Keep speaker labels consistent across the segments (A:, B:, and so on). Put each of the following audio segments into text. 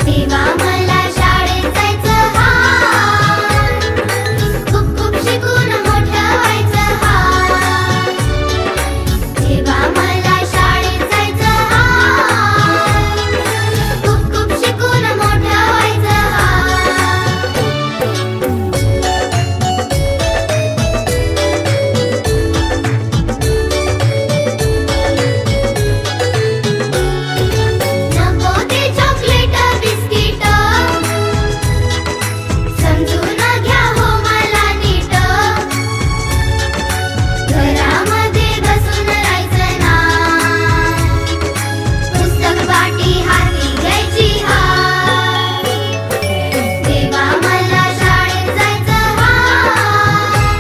A: देवा मला शाळेत जायचं हाय, खूप खूप शिकून मोठं व्हायचं हाय. देवा मला शाळेत जायचं हाय, खूप खूप शिकून मोठं व्हायचं हाय. नको ते चॉकलेट बिस्किट, समजून घ्या हो मला नीट. घरामध्ये बसून राहायचं नाही, पुस्तक पाटी हाती घ्यायची हाय. देवा मला शाळेत जायचं हाय,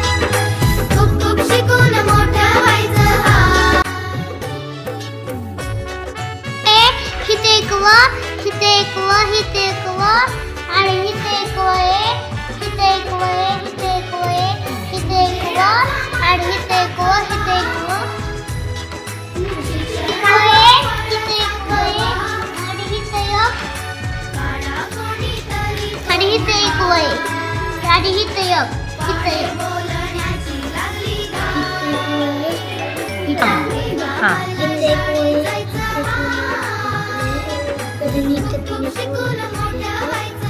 A: खूप खूप शिकून मोठं व्हायचं हाय. हिते एक व, हिते एक व, हिते एक व, आणि हिते एक व ए, हिते एक व ए, हिते एक व ए, हिते एक व, आणि हिते एक व, हिते एक व. हिते एक व ए, हिते एक व ए, आणि हिते एक, आणि हिते एक व ए, आणि हिते एक, हिते एक.
B: हां
A: हिते एक व ए, हिते एक व ए, कधी नीट शिकून मोठं व्हायचं.